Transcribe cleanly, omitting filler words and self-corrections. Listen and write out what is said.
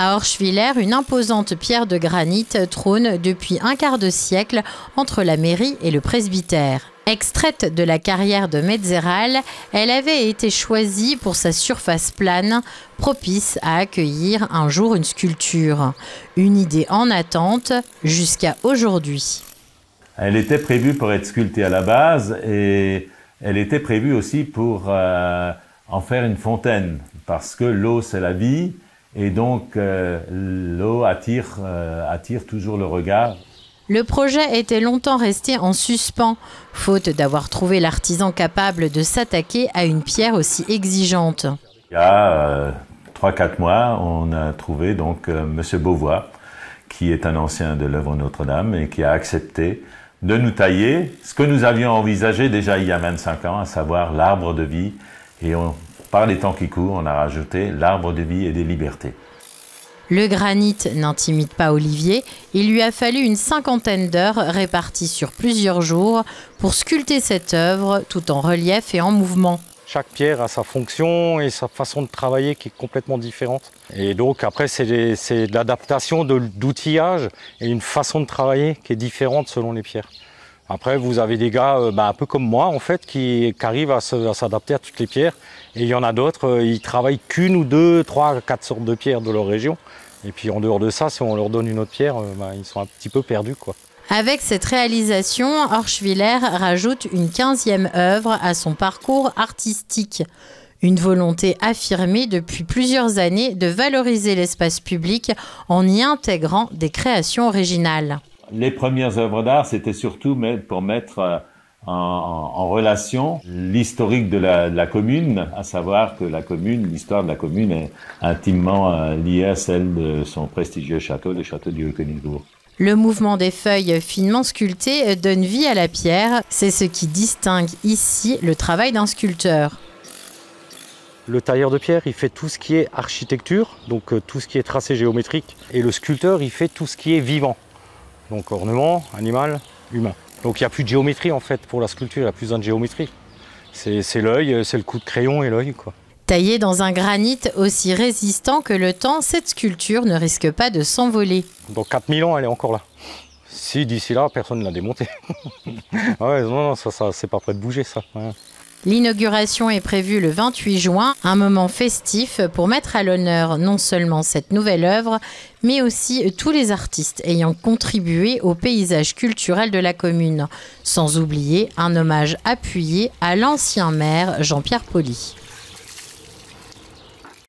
À Orschwiller, une imposante pierre de granit trône depuis un quart de siècle entre la mairie et le presbytère. Extraite de la carrière de Metzeral, elle avait été choisie pour sa surface plane, propice à accueillir un jour une sculpture. Une idée en attente jusqu'à aujourd'hui. Elle était prévue pour être sculptée à la base et elle était prévue aussi pour en faire une fontaine, parce que l'eau c'est la vie et donc l'eau attire toujours le regard. Le projet était longtemps resté en suspens, faute d'avoir trouvé l'artisan capable de s'attaquer à une pierre aussi exigeante. Il y a 3-4 mois, on a trouvé donc Monsieur Beauvois, qui est un ancien de l'œuvre Notre-Dame et qui a accepté de nous tailler ce que nous avions envisagé déjà il y a 25 ans, à savoir l'arbre de vie. Et par les temps qui courent, on a rajouté l'arbre de vie et des libertés. Le granit n'intimide pas Olivier. Il lui a fallu une 50aine d'heures réparties sur plusieurs jours pour sculpter cette œuvre tout en relief et en mouvement. Chaque pierre a sa fonction et sa façon de travailler qui est complètement différente. Et donc après, c'est de l'adaptation d'outillage et une façon de travailler qui est différente selon les pierres. Après, vous avez des gars un peu comme moi, en fait, qui arrivent à s'adapter à toutes les pierres. Et il y en a d'autres, ils travaillent qu'une ou deux, 3, 4 sortes de pierres de leur région. Et puis en dehors de ça, si on leur donne une autre pierre, ils sont un petit peu perdus, quoi. Avec cette réalisation, Orschwiller rajoute une 15e œuvre à son parcours artistique. Une volonté affirmée depuis plusieurs années de valoriser l'espace public en y intégrant des créations originales. Les premières œuvres d'art, c'était surtout pour mettre en relation l'historique de la commune, à savoir que l'histoire de la commune est intimement liée à celle de son prestigieux château, le château du Haut-Königsbourg. Le mouvement des feuilles finement sculptées donne vie à la pierre. C'est ce qui distingue ici le travail d'un sculpteur. Le tailleur de pierre, il fait tout ce qui est architecture, donc tout ce qui est tracé géométrique. Et le sculpteur, il fait tout ce qui est vivant. Donc ornement, animal, humain. Donc il n'y a plus de géométrie en fait pour la sculpture, il n'y a plus besoin de géométrie. C'est l'œil, c'est le coup de crayon et l'œil, quoi. Taillée dans un granit aussi résistant que le temps, cette sculpture ne risque pas de s'envoler. Dans 4000 ans, elle est encore là. Si d'ici là, personne ne l'a démontée. Ouais, non, ça c'est pas prêt de bouger, ça. Ouais. L'inauguration est prévue le 28 juin, un moment festif pour mettre à l'honneur non seulement cette nouvelle œuvre, mais aussi tous les artistes ayant contribué au paysage culturel de la commune. Sans oublier un hommage appuyé à l'ancien maire Jean-Pierre Poli.